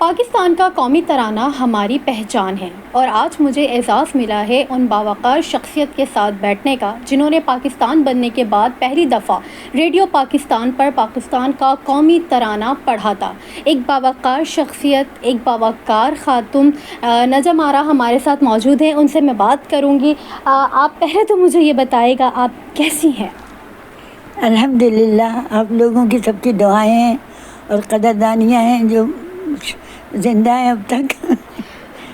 پاکستان کا قومی ترانہ ہماری پہچان ہے، اور آج مجھے اعزاز ملا ہے ان باوقار شخصیت کے ساتھ بیٹھنے کا جنہوں نے پاکستان بننے کے بعد پہلی دفعہ ریڈیو پاکستان پر پاکستان کا قومی ترانہ پڑھا تھا۔ ایک باوقار شخصیت، ایک باوقار خاتون نجم آرا ہمارے ساتھ موجود ہیں، ان سے میں بات کروں گی۔ آپ پہلے تو مجھے یہ بتائے گا آپ کیسی ہیں؟ الحمدللہ، آپ لوگوں کی سب کی دعائیں ہیں اور قدردانیاں ہیں جو زندہ ہیں اب تک۔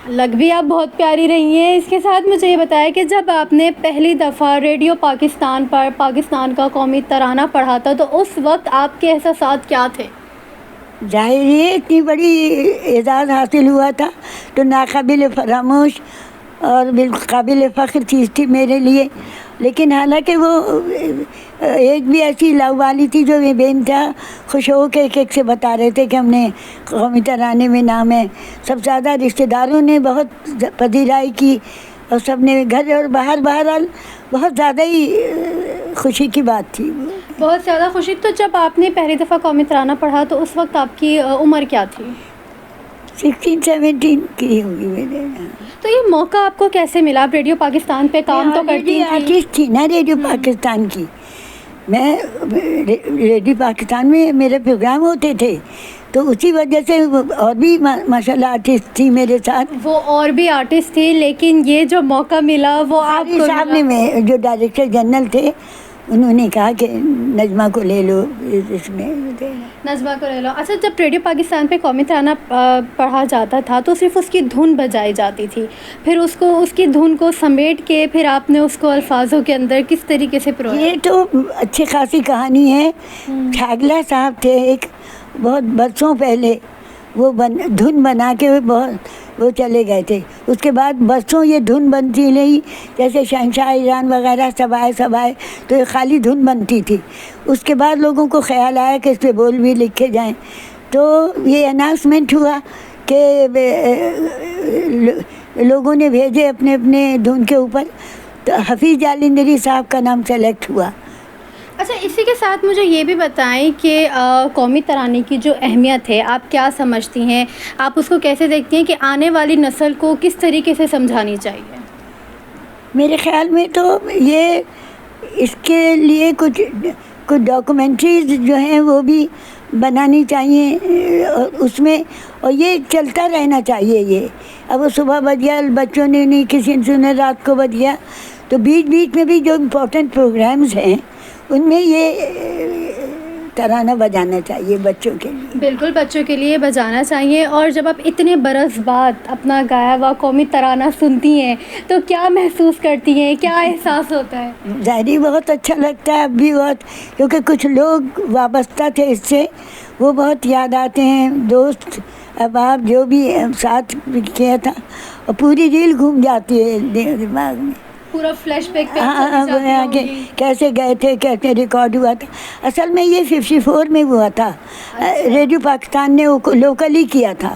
لگ بھی آپ بہت پیاری رہی ہیں۔ اس کے ساتھ مجھے یہ بتایا کہ جب آپ نے پہلی دفعہ ریڈیو پاکستان پر پاکستان کا قومی ترانہ پڑھا تھا تو اس وقت آپ کے احساسات کیا تھے؟ ظاہر یہ اتنی بڑی اعزاز حاصل ہوا تھا تو ناقابل فراموش اور بالقابل فخر چیز تھی میرے لیے، لیکن حالانکہ وہ ایک بھی ایسی لاؤ والی تھی جو بے انتہا خوش ہو کے ایک سے بتا رہے تھے کہ ہم نے قومی ترانے میں نام ہے۔ سب زیادہ رشتہ داروں نے بہت پذیرائی کی اور سب نے گھر اور باہر، بہرحال بہت زیادہ ہی خوشی کی بات تھی۔ بہت زیادہ خوشی۔ تو جب آپ نے پہلی دفعہ قومی ترانہ پڑھا تو اس وقت آپ کی عمر کیا تھی؟ 16-17 کی ہوگی میرے۔ تو یہ موقع آپ کو کیسے ملا؟ آپ ریڈیو پاکستان پہ کام تو کرتی تھی، آرٹسٹ تھی نا ریڈیو پاکستان کی۔ میں ریڈیو پاکستان میں میرے پروگرام ہوتے تھے تو اسی وجہ سے اور بھی ماشاء اللہ آرٹسٹ تھی میرے ساتھ۔ وہ اور بھی آرٹسٹ تھی، لیکن یہ جو موقع ملا وہ آپ کو صاحب نے، میں جو ڈائریکٹر جنرل تھے انہوں نے کہا کہ نجمہ کو لے لو اس میں۔ نجمہ کو لے لو۔ اچھا، جب ریڈیو پاکستان پہ قومی ترانہ پڑھا جاتا تھا تو صرف اس کی دھن بجائی جاتی تھی، پھر اس کی دھن کو سمیٹ کے پھر آپ نے اس کو الفاظوں کے اندر کس طریقے سے پرویا؟ یہ تو اچھی خاصی کہانی ہے۔ چھاگلا صاحب تھے ایک، بہت برسوں پہلے وہ دھن بنا کے وہ چلے گئے تھے۔ اس کے بعد برسوں یہ دھن بنتی رہی، جیسے شہنشاہ ایران وغیرہ سب آئے تو یہ خالی دھن بنتی تھی۔ اس کے بعد لوگوں کو خیال آیا کہ اس پہ بول بھی لکھے جائیں، تو یہ اناؤنسمنٹ ہوا کہ لوگوں نے بھیجے اپنے اپنے دھن کے اوپر، تو حفیظ جالندھری صاحب کا نام سلیکٹ ہوا۔ اچھا، اسی کے ساتھ مجھے یہ بھی بتائیں کہ قومی ترانے کی جو اہمیت ہے آپ کیا سمجھتی ہیں؟ آپ اس کو کیسے دیکھتی ہیں کہ آنے والی نسل کو کس طریقے سے سمجھانی چاہیے؟ میرے خیال میں تو یہ اس کے لیے کچھ ڈاکومنٹریز جو ہیں وہ بھی بنانی چاہیے اس میں، اور یہ چلتا رہنا چاہیے۔ یہ اب وہ صبح بج گیا، بچوں نے نہیں، کسی نے سنا، رات کو بج گیا، تو بیچ میں بھی جو امپورٹنٹ پروگرامز ہیں ان میں یہ ترانہ بجانا چاہیے بچوں کے لیے۔ بالکل، بچوں کے لیے بجانا چاہیے۔ اور جب آپ اتنے برس بعد اپنا گایا ہوا قومی ترانہ سنتی ہیں تو کیا محسوس کرتی ہیں؟ کیا احساس ہوتا ہے؟ ظاہری بہت اچھا لگتا ہے اب بھی بہت، کیونکہ کچھ لوگ وابستہ تھے اس سے، وہ بہت یاد آتے ہیں، دوست احباب جو بھی ساتھ کیا تھا، اور پوری ریل گھوم جاتی ہے دماغ میں، پورا فلیش بیک پہ کیسے گئے تھے، کیسے ریکارڈ ہوا تھا۔ اصل میں یہ 54 میں ہوا تھا، ریڈیو پاکستان نے لوکلی کیا تھا،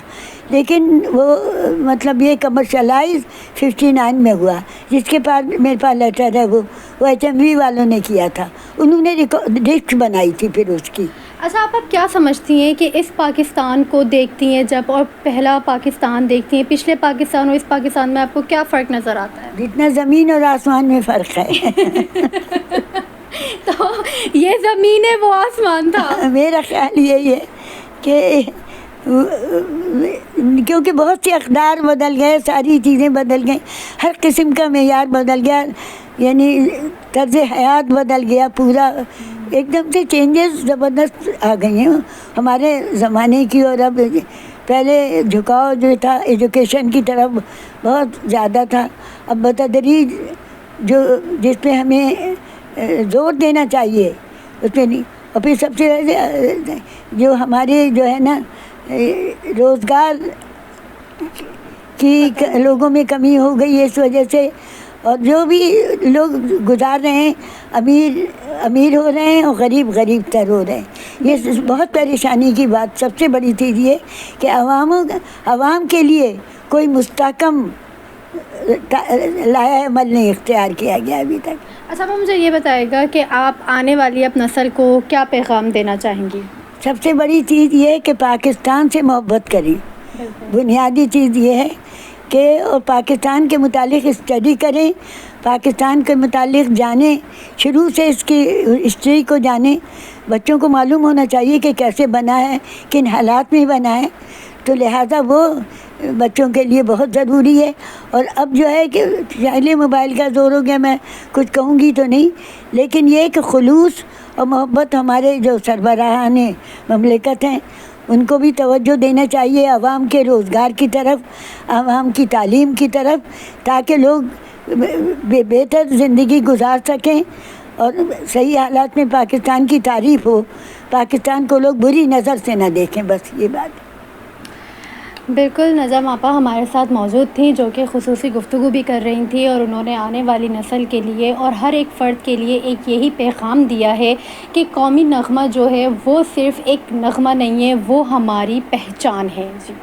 لیکن وہ مطلب یہ کمرشلائز 59 میں ہوا، جس کے پاس میرے پاس لیٹر ہے، وہ HMV والوں نے کیا تھا، انہوں نے ڈسک بنائی تھی پھر اس کی۔ اچھا، آپ کیا سمجھتی ہیں کہ اس پاکستان کو دیکھتی ہیں جب، اور پہلا پاکستان دیکھتی ہیں، پچھلے پاکستان اور اس پاکستان میں آپ کو کیا فرق نظر آتا ہے؟ جتنا زمین اور آسمان میں فرق ہے۔ تو یہ زمین ہے، وہ آسمان تھا۔ میرا خیال یہی ہے کہ کیونکہ بہت سے اقدار بدل گئے، ساری چیزیں بدل گئیں، ہر قسم کا معیار بدل گیا، یعنی طرز حیات بدل گیا، پورا ایک دم سے چینجز زبردست آ گئی ہیں ہمارے زمانے کی۔ اور اب پہلے جھکاؤ جو تھا ایجوکیشن کی طرف بہت زیادہ تھا، اب بتدریج جس پہ ہمیں زور دینا چاہیے اس پہ نہیں۔ اور پھر سب سے جو ہمارے جو ہے نا روزگار کی لوگوں میں کمی ہو گئی ہے اس وجہ سے، اور جو بھی لوگ گزار رہے ہیں امیر ہو رہے ہیں اور غریب تر ہو رہے ہیں۔ یہ بہت پریشانی کی بات، سب سے بڑی چیز یہ کہ عوام کے لیے کوئی مستحکم لایا عمل نہیں اختیار کیا گیا ابھی تک۔ اچھا، وہ مجھے یہ بتائے گا کہ آپ آنے والی اب نسل کو کیا پیغام دینا چاہیں گی؟ سب سے بڑی چیز یہ ہے کہ پاکستان سے محبت کریں، بنیادی چیز یہ ہے کہ پاکستان کے متعلق اسٹڈی کریں، پاکستان کے متعلق جانیں، شروع سے اس کی ہسٹری کو جانیں. بچوں کو معلوم ہونا چاہیے کہ کیسے بنا ہے، کن حالات میں بنا ہے، تو لہٰذا وہ بچوں کے لیے بہت ضروری ہے. اور اب جو ہے کہ پہلے موبائل کا زور ہو گیا، میں کچھ کہوں گی تو نہیں، لیکن یہ کہ خلوص اور محبت ہمارے جو سربراہان مملکت ہیں ان کو بھی توجہ دینا چاہیے، عوام کے روزگار کی طرف، عوام کی تعلیم کی طرف، تاکہ لوگ بہتر زندگی گزار سکیں اور صحیح حالات میں پاکستان کی تعریف ہو، پاکستان کو لوگ بری نظر سے نہ دیکھیں. بس یہ بات. بالکل، نظم آپا ہمارے ساتھ موجود تھیں جو کہ خصوصی گفتگو بھی کر رہی تھیں، اور انہوں نے آنے والی نسل کے لیے اور ہر ایک فرد کے لیے ایک یہی پیغام دیا ہے کہ قومی نغمہ جو ہے وہ صرف ایک نغمہ نہیں ہے، وہ ہماری پہچان ہے. جی.